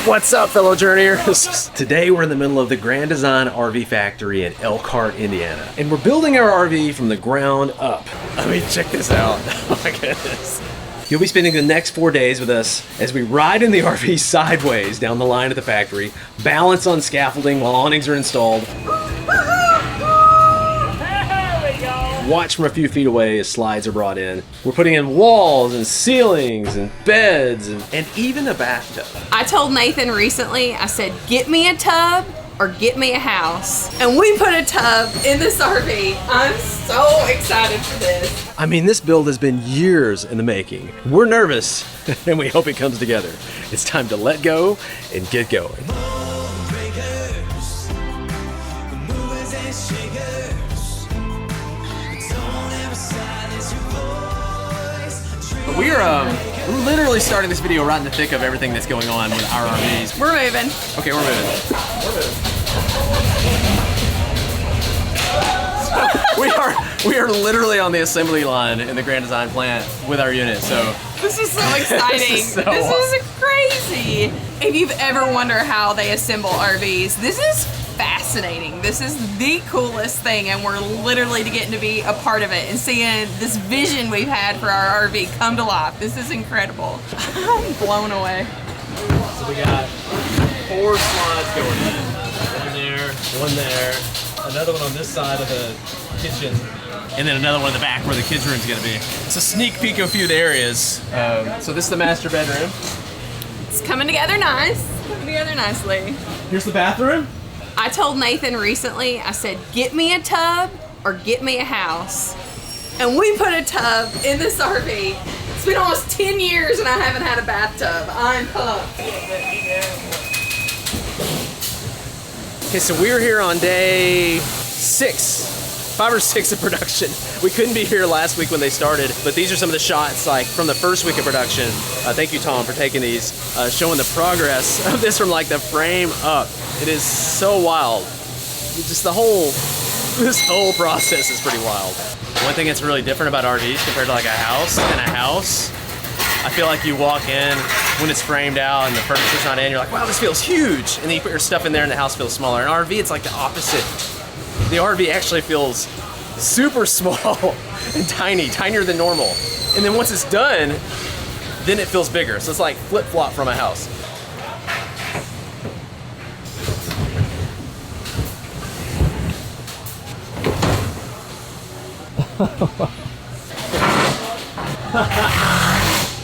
What's up, fellow journeyers? Today we're in the middle of the Grand Design RV factory in Elkhart, Indiana. And we're building our RV from the ground up. I mean, check this out. Oh my goodness. You'll be spending the next 4 days with us as we ride in the RV sideways down the line at the factory, balance on scaffolding while awnings are installed, watch from a few feet away as slides are brought in. We're putting in walls and ceilings and beds and even a bathtub. I told Nathan recently, I said, get me a tub or get me a house. And we put a tub in this RV. I'm so excited for this. I mean, this build has been years in the making. We're nervous and we hope it comes together. It's time to let go and get going. We're literally starting this video right in the thick of everything that's going on with our RVs. We're moving. Okay, we're moving. We are literally on the assembly line in the Grand Design plant with our unit. So this is so exciting. This is Crazy. If you've ever wondered how they assemble RVs, this is fascinating. This is the coolest thing, and we're literally getting to be a part of it and seeing this vision we've had for our RV come to life. This is incredible. I'm blown away. So we got 4 slides going in. One there, another one on this side of the kitchen, and then another one in the back where the kids' room's gonna be. It's a sneak peek of a few of the areas. so this is the master bedroom. It's coming together nice. Coming together nicely. Here's the bathroom. I told Nathan recently, I said, get me a tub or get me a house. And we put a tub in this RV. It's been almost 10 years and I haven't had a bathtub. I'm pumped. Okay, so we're here on day 5 or 6 of production. We couldn't be here last week when they started, but these are some of the shots like from the first week of production. Thank you, Tom, for taking these, showing the progress of this from like the frame up. It is so wild. Just this whole process is pretty wild. One thing that's really different about RVs compared to like a house, I feel like you walk in when it's framed out and the furniture's not in, you're like, wow, this feels huge. And then you put your stuff in there and the house feels smaller. In RV, it's like the opposite. The RV actually feels super small and tiny, tinier than normal. And then once it's done, then it feels bigger. So it's like flip-flop from a house.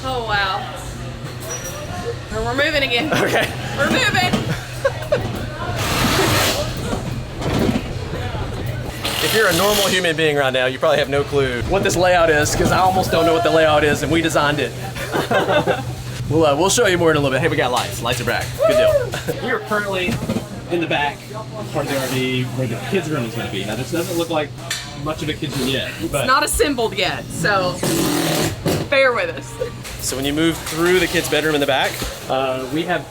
Oh, wow. And we're moving again. Okay. We're moving. If you're a normal human being right now, you probably have no clue what this layout is, because I almost don't know what the layout is, and we designed it. We'll show you more in a little bit. Hey, we got lights. Lights are back. Good deal. We are currently in the back part of the RV where the kids' room is going to be. Now, this doesn't look like much of a kitchen yet. But It's not assembled yet, so bear with us. So when you move through the kids' bedroom in the back, we have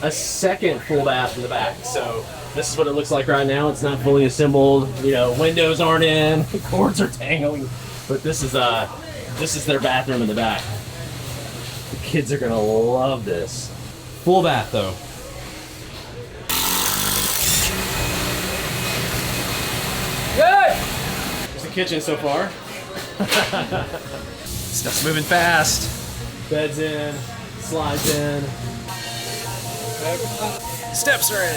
a second full bath in the back. So this is what it looks like right now. It's not fully assembled. You know, windows aren't in, cords are tangling. But this is their bathroom in the back. The kids are gonna love this. Full bath though. Good! There's the kitchen so far. Stuff's moving fast. Bed's in, slides in. Steps are in.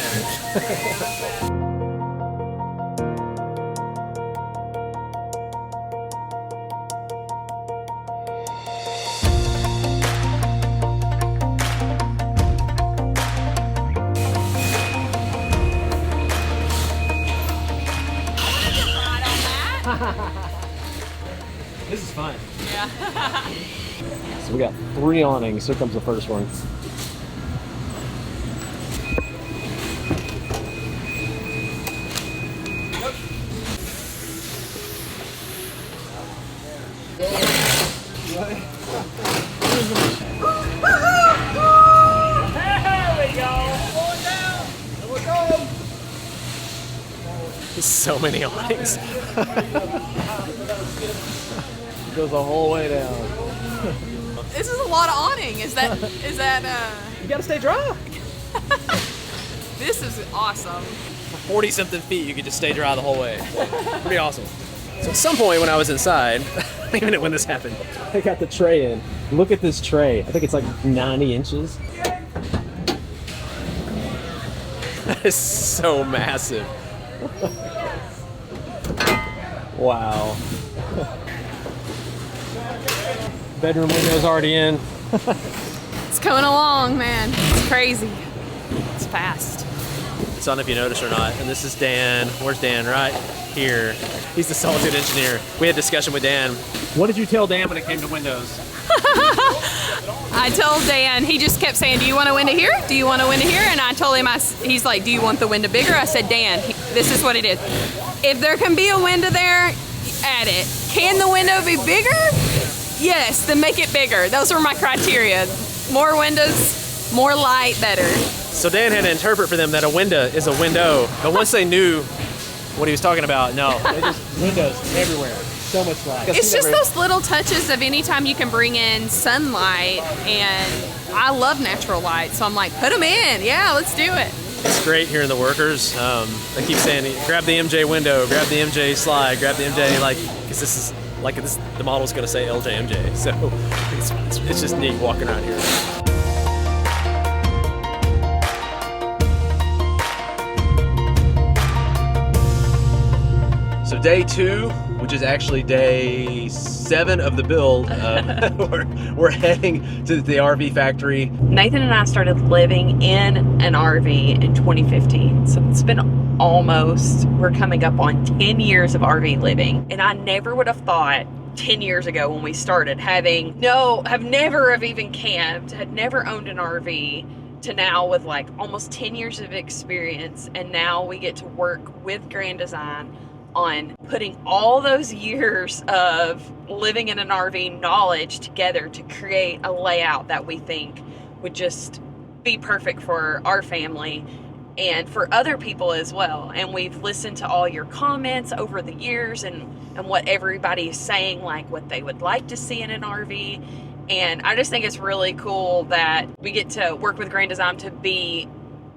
This is fun. Yeah. So we got 3 awnings. Here comes the first one. So many awnings. It goes the whole way down. This is a lot of awning. Is that You gotta stay dry. This is awesome. For 40 something feet, you could just stay dry the whole way. Pretty awesome. So at some point when I was inside, I don't even know when this happened, I got the tray in. Look at this tray. I think it's like 90 inches. That is so massive. Wow. Bedroom window's already in. It's coming along, man. It's crazy. It's fast. I don't know if you noticed or not, and this is Dan. Where's Dan? Right here. He's the Solitude engineer. We had a discussion with Dan. What did you tell Dan when it came to windows? I told Dan, he just kept saying, do you want a window here? Do you want a window here? And I told him, he's like, do you want the window bigger? I said, Dan, this is what he did. If there can be a window there, add it. Can the window be bigger? Yes, then make it bigger. Those were my criteria. More windows, more light, better. So Dan had to interpret for them that a window is a window. But once they knew what he was talking about, no, they just windows everywhere. So much light. It's just those little touches of anytime you can bring in sunlight, and I love natural light, so I'm like, put them in. Yeah, let's do it. It's great hearing the workers. They keep saying, grab the MJ window, grab the MJ slide, grab the MJ, like, because this is, like, the model's going to say LJMJ. So it's just neat walking around here. So day 2, which is actually day 7 of the build, we're heading to the RV factory. Nathan and I started living in an RV in 2015. So it's been we're coming up on 10 years of RV living. And I never would have thought 10 years ago when we started have never even camped, had never owned an RV, to now with like almost 10 years of experience. And now we get to work with Grand Design on putting all those years of living in an RV knowledge together to create a layout that we think would just be perfect for our family and for other people as well. And we've listened to all your comments over the years and what everybody is saying, like what they would like to see in an RV. And I just think it's really cool that we get to work with Grand Design to be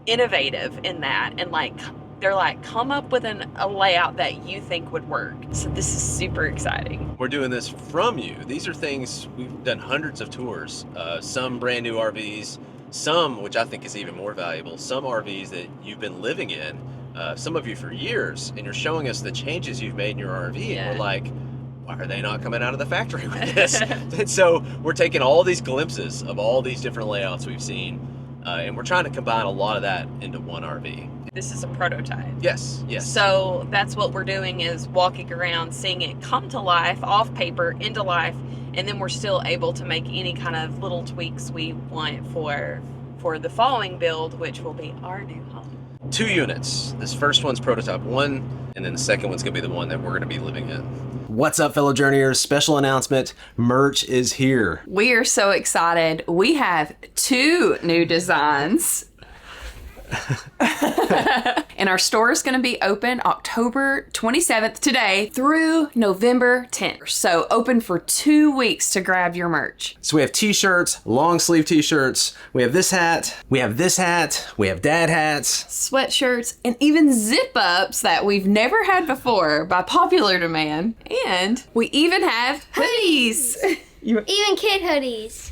innovative in that, and like they're like, come up with a layout that you think would work. So this is super exciting. We're doing this from you. These are things, we've done hundreds of tours, some brand new RVs, some, which I think is even more valuable, some RVs that you've been living in, some of you for years, and you're showing us the changes you've made in your RV. Yeah. And we're like, why are they not coming out of the factory with this? And so we're taking all these glimpses of all these different layouts we've seen, and we're trying to combine a lot of that into one RV. This is a prototype. Yes, yes. So that's what we're doing, is walking around, seeing it come to life, off paper, into life, and then we're still able to make any kind of little tweaks we want for the following build, which will be our new home. 2 units. This first one's prototype 1, and then the second one's gonna be the one that we're gonna be living in. What's up, fellow journeyers? Special announcement, merch is here. We are so excited. We have 2 new designs. And our store is going to be open October 27th today through November 10th. So open for 2 weeks to grab your merch. So we have t-shirts, long sleeve t-shirts. We have this hat. We have this hat. We have dad hats. Sweatshirts, and even zip-ups that we've never had before by popular demand. And we even have hoodies. Even kid hoodies.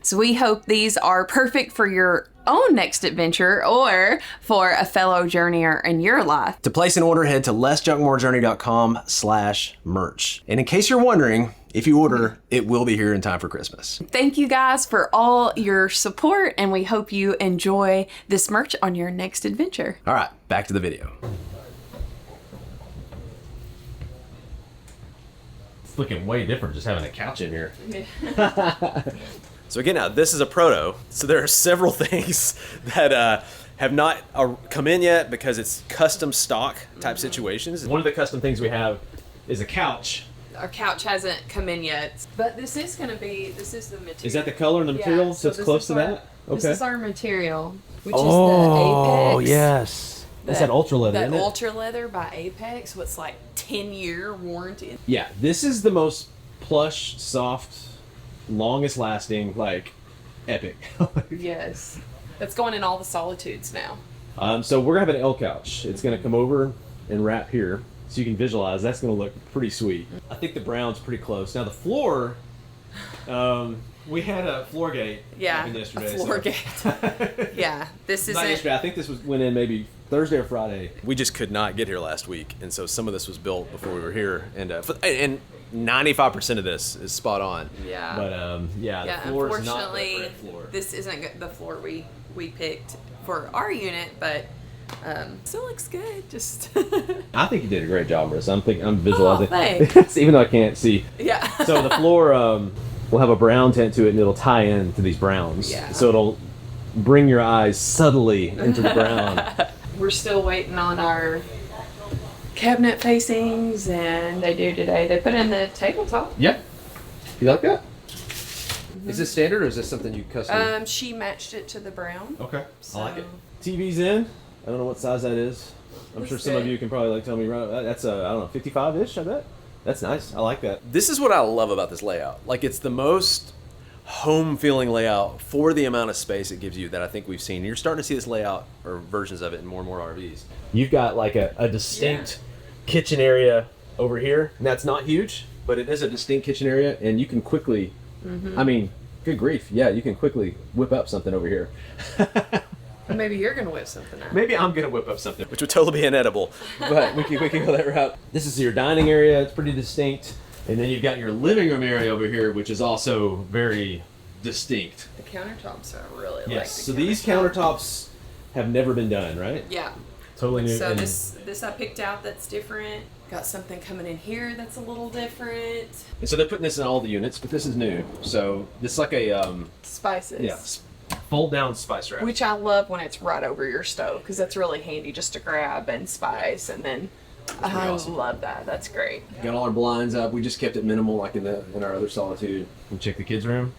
So we hope these are perfect for your own next adventure or for a fellow journeyer in your life. To place an order, head to lessjunkmorejourney.com/merch. And in case you're wondering, if you order, it will be here in time for Christmas. Thank you guys for all your support, and we hope you enjoy this merch on your next adventure. All right, back to the video. It's looking way different just having a couch in here. So again, now this is a proto, so there are several things that have not come in yet because it's custom stock type situations. One of the custom things we have is a couch. Our couch hasn't come in yet, but this is the material. Is that the color and the material? Yeah, so it's close to that? Okay. This is our material, which is the Apex. Oh, yes. That's that ultra leather, isn't it? That ultra leather by Apex, what's like 10-year warranty. Yeah, this is the most plush, soft, longest lasting, like epic. Yes. That's going in all the Solitudes now. So we're gonna have an L couch. It's gonna come over and wrap here, so you can visualize. That's gonna look pretty sweet. I think the brown's pretty close. Now the floor, we had a floor gate. Yeah, yesterday, a floor gate. Yeah, this is not yesterday. I think this went in maybe Thursday or Friday. We just could not get here last week, and so some of this was built before we were here, and 95% of this is spot on. Yeah. But the floor is not the unfortunately, correct floor. this isn't the floor we picked for our unit, but still looks good. Just I think you did a great job, Marissa. I'm visualizing. Oh, thanks. Even though I can't see. Yeah. So the floor will have a brown tint to it, and it'll tie in to these browns. Yeah. So it'll bring your eyes subtly into the brown. We're still waiting on our cabinet facings, and they put in the tabletop. Yeah. You like that? Is this standard, or is this something you custom? She matched it to the brown. Okay. So. I like it. TV's in. I don't know what size that is. I'm sure some of you can probably tell me right. That's I don't know, 55-ish, I bet. That's nice. I like that. This is what I love about this layout. Like, it's the most home feeling layout for the amount of space it gives you that I think we've seen. You're starting to see this layout or versions of it in more and more RVs. You've got like a distinct kitchen area over here, and that's not huge, but it is a distinct kitchen area, and you can quickly, I mean, good grief, yeah, you can quickly whip up something over here. Maybe you're gonna whip something out. Maybe I'm gonna whip up something, which would totally be inedible, but we can go that route. This is your dining area. It's pretty distinct, and then you've got your living room area over here, which is also very distinct. The countertops are really Yes. So these countertops have never been done, right? Yeah. Totally new. So and this I picked out that's different. Got something coming in here that's a little different. and so they're putting this in all the units, but this is new. So this is like a Spices. fold down spice rack. Which I love when it's right over your stove, because that's really handy just to grab and spice, and then I awesome. love that. That's great. Got all our blinds up. We just kept it minimal, like in our other Solitude. And check the kids' room.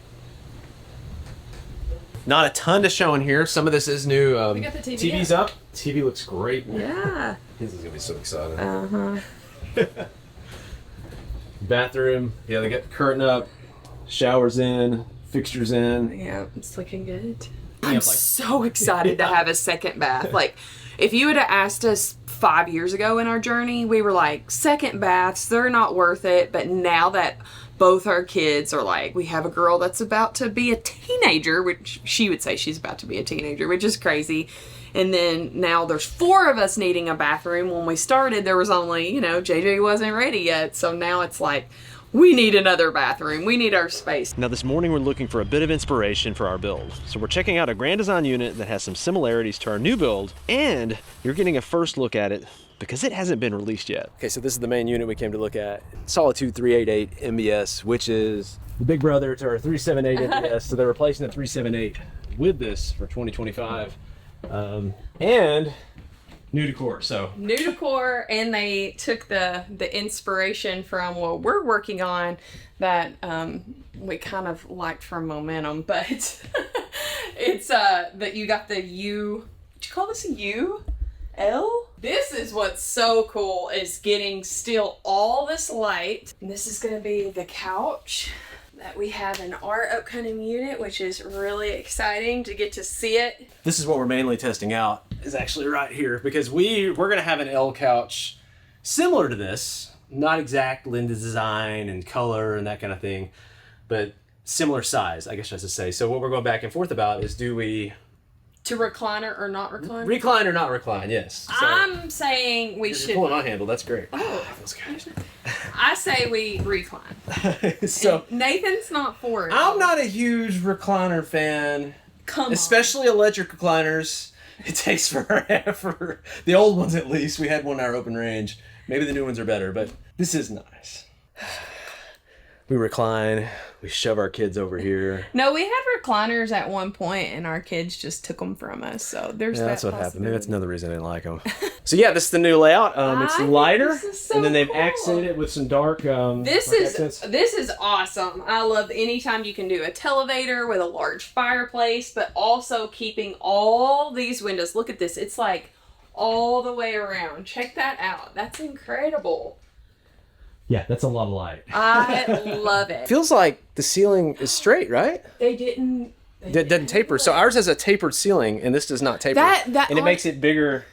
Not a ton to show in here. Some of this is new. We got the TV TV's up. TV looks great. Yeah. Kids is gonna be so excited. Uh-huh. Bathroom. Yeah, they got the curtain up. Showers in. Fixtures in. Yeah, it's looking good. Yeah, I'm like- so excited to have a second bath. Like, if you would have asked us 5 years ago in our journey, we were like, second baths, they're not worth it. But now that both our kids are like, we have a girl that's about to be a teenager, which she would say she's about to be a teenager, which is crazy. And then now there's 4 of us needing a bathroom. When we started, there was only, JJ wasn't ready yet. So now it's like, we need another bathroom. We need our space. Now this morning we're looking for a bit of inspiration for our build. So we're checking out a Grand Design unit that has some similarities to our new build, and you're getting a first look at it because it hasn't been released yet. Okay, so this is the main unit we came to look at. Solitude 388 MBS, which is the big brother to our 378 MBS. So they're replacing the 378 with this for 2025. And new decor, so. New decor, and they took the inspiration from what we're working on that we kind of liked from Momentum, but it's that you got the U. Did you call this a U? L? This is what's so cool, is getting still all this light. And this is going to be the couch that we have in our upcoming unit, which is really exciting to get to see it. This is what we're mainly testing out, is actually right here, because we're going to have an L couch similar to this, not exact Linda's design and color and that kind of thing, but similar size, I guess I should say. So what we're going back and forth about is, do we To recliner or not recliner? recline or not recline? Yes. So, I'm saying we you're should. pulling on handle. That's great. Oh, Feels good. I say we recline. So And Nathan's not for it. I'm not a huge recliner fan, Come on. especially electric recliners. It takes forever. The old ones, at least. We had one in our open range. Maybe the new ones are better, but this is nice. We recline. We shove our kids over here. No, we had recliners at one point, and our kids just took them from us. So there's Yeah, that. that's what happened. Maybe that's possibility. another reason I didn't like them. So yeah, this is the new layout. It's I think lighter, this is so and then they've cool. accented it with some dark. This dark is accents. this is awesome. I love anytime you can do a televator with a large fireplace, but also keeping all these windows. Look at this. It's like all the way around. Check that out. That's incredible. Yeah, that's a lot of light. I love it. Feels like the ceiling is straight, right? They didn't That doesn't taper. So ours has a tapered ceiling, and this does not taper. And it makes it bigger.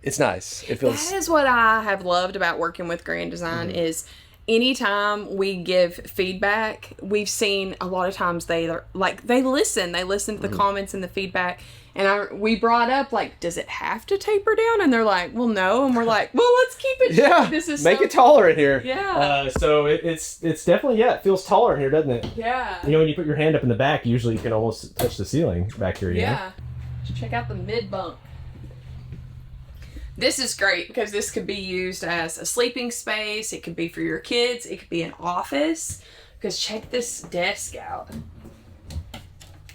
It's nice. It feels. That is what I have loved about working with Grand Design is anytime we give feedback, we've seen a lot of times they listen to the comments and the feedback. And we brought up, like, does it have to taper down? And they're like, well, no. And we're like, well, let's keep it. Yeah, this is make it taller in here. Yeah. So it's definitely, it feels taller in here, doesn't it? Yeah. You know, when you put your hand up in the back, usually you can almost touch the ceiling back here. Yeah. Check out the mid bunk. This is great because this could be used as a sleeping space. It could be for your kids. It could be an office. Because check this desk out.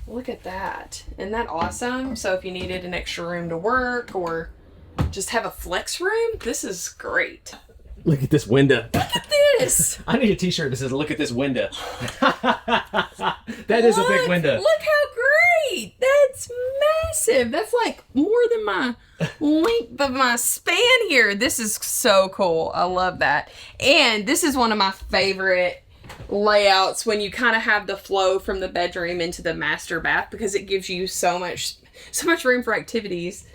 Look at that. Isn't that awesome? So if you needed an extra room to work or just have a flex room, this is great. Look at this window. Look at this. I need a t-shirt that says, look at this window. That is a big window. Look how great. That's massive. That's like more than my length of my span here. This is so cool. I love that. And this is one of my favorite layouts when you kind of have the flow from the bedroom into the master bath because it gives you so much room for activities.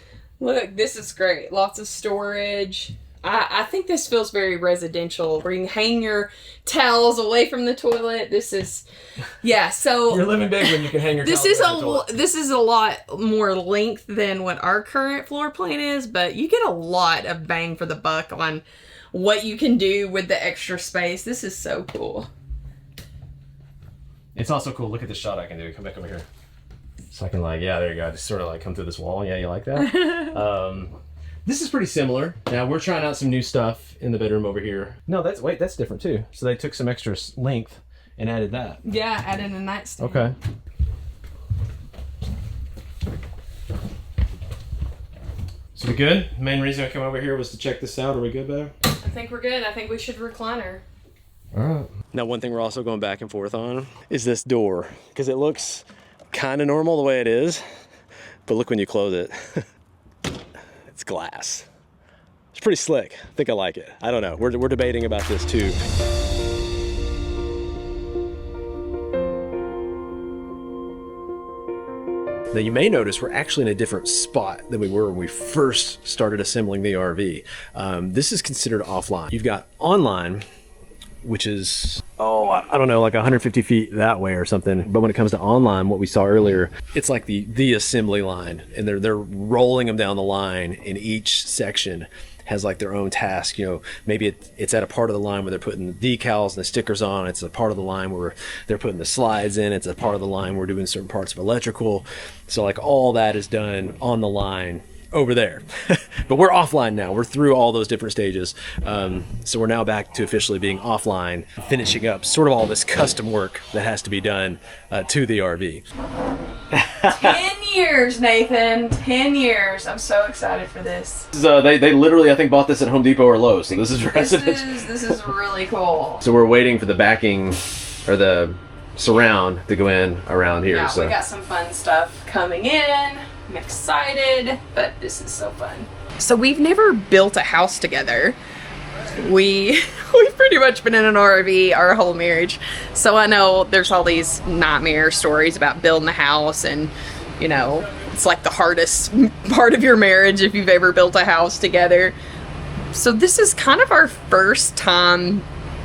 Look, this is great. Lots of storage. I think this feels very residential where you can hang your towels away from the toilet. This is, so you're living big when you can hang your towels away from the toilet. This is a lot more length than what our current floor plan is, but you get a lot of bang for the buck on what you can do with the extra space. This is so cool. It's also cool. Look at this shot I can do. Come back over here. So I can there you go. Just sort of come through this wall. Yeah, you like that? This is pretty similar. Now we're trying out some new stuff in the bedroom over here. No, that's different too. So they took some extra length and added that. Yeah, added a nightstand. Okay. So we good? The main reason I came over here was to check this out. Are we good, babe? I think we're good. I think we should recliner. All right. Now, one thing we're also going back and forth on is this door, because it looks kind of normal the way it is, but look when you close it. It's glass. It's pretty slick. I think I like it. I don't know. We're debating about this too. Now you may notice we're actually in a different spot than we were when we first started assembling the RV. This is considered offline. You've got online, which is, I don't know, like 150 feet that way or something. But when it comes to online, what we saw earlier, it's like the assembly line, and they're rolling them down the line, and each section has like their own task. You know, maybe it's at a part of the line where they're putting the decals and the stickers on. It's a part of the line where they're putting the slides in. It's a part of the line where we're doing certain parts of electrical. So like all that is done on the line over there. But we're offline now. We're through all those different stages. So we're now back to officially being offline, finishing up sort of all this custom work that has to be done to the RV. 10 years, Nathan. 10 years. I'm so excited for this. They literally, I think, bought this at Home Depot or Lowe's. So this is residential. This is really cool. So we're waiting for the backing or the surround to go in around here. Yeah, so we got some fun stuff coming in. I'm excited, but this is so fun. So we've never built a house together. We've pretty much been in an RV our whole marriage. So I know there's all these nightmare stories about building a house, and you know, it's like the hardest part of your marriage if you've ever built a house together. So this is kind of our first time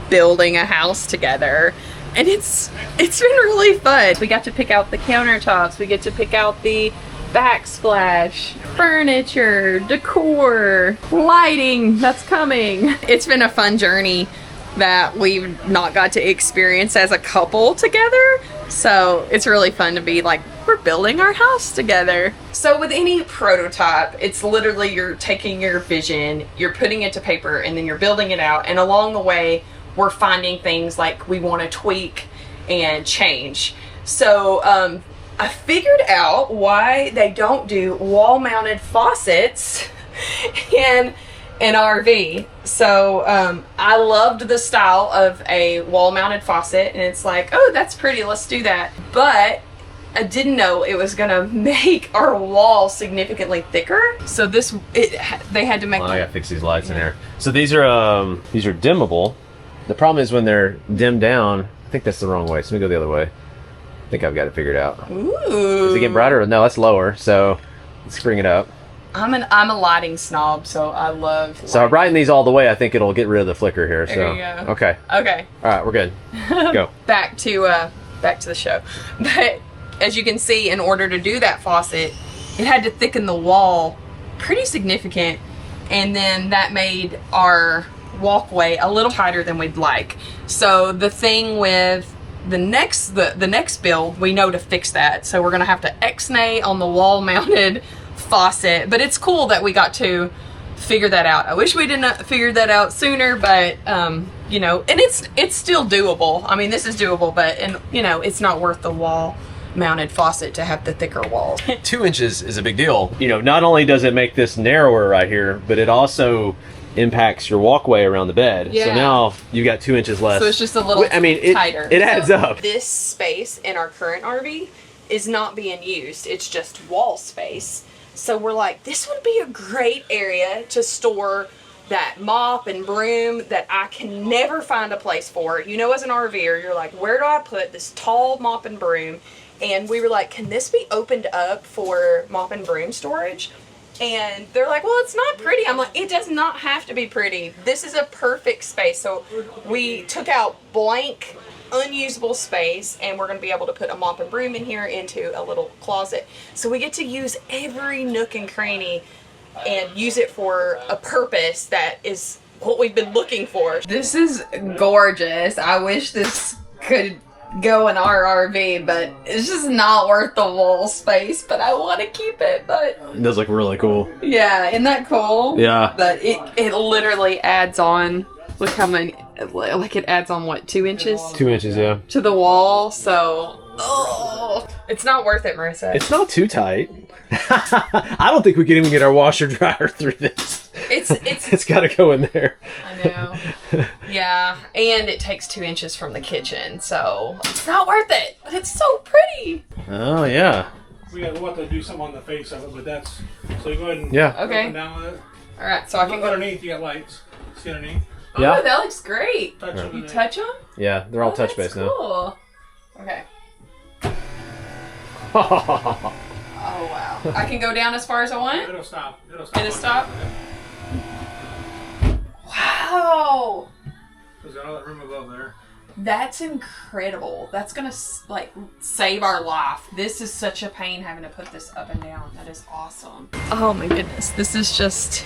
building a house together. And it's been really fun. We got to pick out the countertops. We get to pick out the backsplash, furniture, decor, lighting that's coming. It's been a fun journey that we've not got to experience as a couple together. So it's really fun to be like, we're building our house together. So with any prototype, it's literally you're taking your vision, you're putting it to paper, and then you're building it out. And along the way, we're finding things like we want to tweak and change. So I figured out why they don't do wall-mounted faucets in an RV. So I loved the style of a wall-mounted faucet, and it's like, oh, that's pretty, let's do that. But I didn't know it was gonna make our wall significantly thicker. So they had to make. I gotta fix these lights in here. So these are dimmable. The problem is when they're dimmed down, I think that's the wrong way, so let me go the other way. I think I've got it figured out. Ooh. Does it get brighter? No, that's lower. So let's bring it up. I'm a lighting snob, so I love. So I brighten these all the way. I think it'll get rid of the flicker here. There so you go. okay. Okay. All right, we're good. Go. Back to the show. But as you can see, in order to do that faucet, it had to thicken the wall pretty significant, and then that made our walkway a little tighter than we'd like. So the thing with the next build, we know to fix that. So we're gonna have to ex-nay on the wall mounted faucet, but it's cool that we got to figure that out. I wish we didn't figure that out sooner, but you know, and it's still doable. I mean, this is doable, but you know, it's not worth the wall mounted faucet to have the thicker walls. 2 inches is a big deal. You know, not only does it make this narrower right here, but it also impacts your walkway around the bed. Yeah. So now you've got 2 inches less. So it's just a little tighter. It adds up. This space in our current RV is not being used. It's just wall space. So we're like, this would be a great area to store that mop and broom that I can never find a place for. You know, as an RVer, you're like, where do I put this tall mop and broom? And we were like, can this be opened up for mop and broom storage? And they're like, well, it's not pretty. I'm like, it does not have to be pretty. This is a perfect space. So we took out blank, unusable space, and we're going to be able to put a mop and broom in here into a little closet. So we get to use every nook and cranny and use it for a purpose that is what we've been looking for. This is gorgeous. I wish this could go in our RV, but it's just not worth the wall space, but I want to keep it. But It does look really cool. yeah, isn't that cool? Yeah. But it literally adds on, look how many, like it adds on what, 2 inches 2 inches, yeah. to the wall. So it's not worth it, Marissa. It's not too tight. I don't think we can even get our washer dryer through this. It's got to go in there. I know. Yeah, and it takes 2 inches from the kitchen, so it's not worth it. But it's so pretty. Oh yeah. We'll have to do something on the face of it, but that's, so you go ahead and Yeah. Okay. up down with it. All right, so I can go. Underneath, you got lights. See underneath? Yeah. Oh, that looks great. Touch them. You touch them? Yeah, they're all touch that's based now. Cool. Okay. Oh wow! I can go down as far as I want. It'll stop. It'll stop. It'll stop? Wow! There's another room above there. That's incredible. That's gonna like save our life. This is such a pain having to put this up and down. That is awesome. Oh my goodness, this is just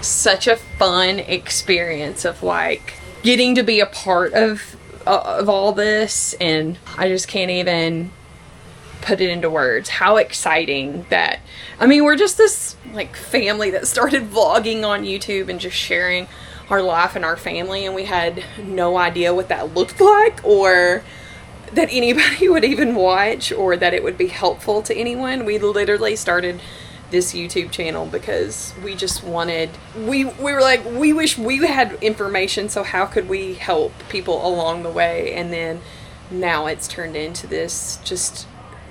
such a fun experience of like getting to be a part of all this, and I just can't even put it into words how exciting that, I mean, we're just this like family that started vlogging on YouTube and just sharing our life and our family, and we had no idea what that looked like or that anybody would even watch or that it would be helpful to anyone. We literally started this YouTube channel because we just wanted, we were like, we wish we had information, so how could we help people along the way? And then now it's turned into this, just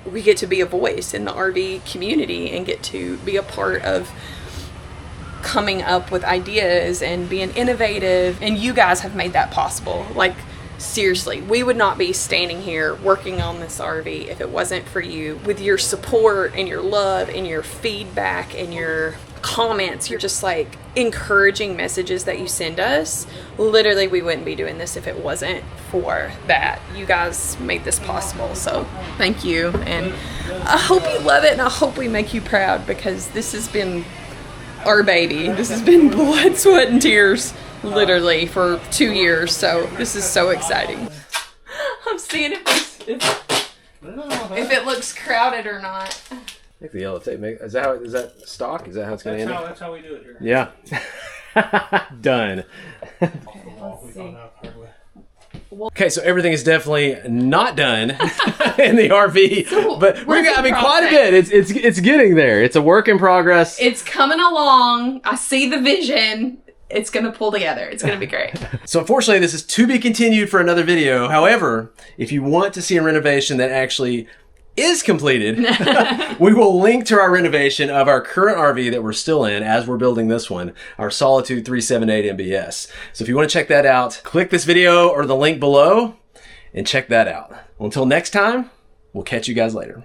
we get to be a voice in the RV community and get to be a part of coming up with ideas and being innovative, and you guys have made that possible. Like seriously, we would not be standing here working on this RV if it wasn't for you, with your support and your love and your feedback and your comments. You're just like encouraging messages that you send us. Literally, we wouldn't be doing this if it wasn't for that. You guys made this possible, so thank you, and I hope you love it, and I hope we make you proud, because this has been our baby. This has been blood, sweat, and tears literally for 2 years, so this is so exciting. I'm seeing if it looks crowded or not. I think the yellow tape is that stock? Is that how it's going to end? That's how we do it here. Yeah. Done. Let's see. Okay, so everything is definitely not done in the RV, but I mean, quite a bit. It's getting there. It's a work in progress. It's coming along. I see the vision. It's gonna pull together. It's gonna be great. So unfortunately, this is to be continued for another video. However, if you want to see a renovation that actually is completed, we will link to our renovation of our current RV that we're still in as we're building this one, our Solitude 378 MBS. So if you want to check that out, click this video or the link below and check that out. Well, until next time, We'll catch you guys later.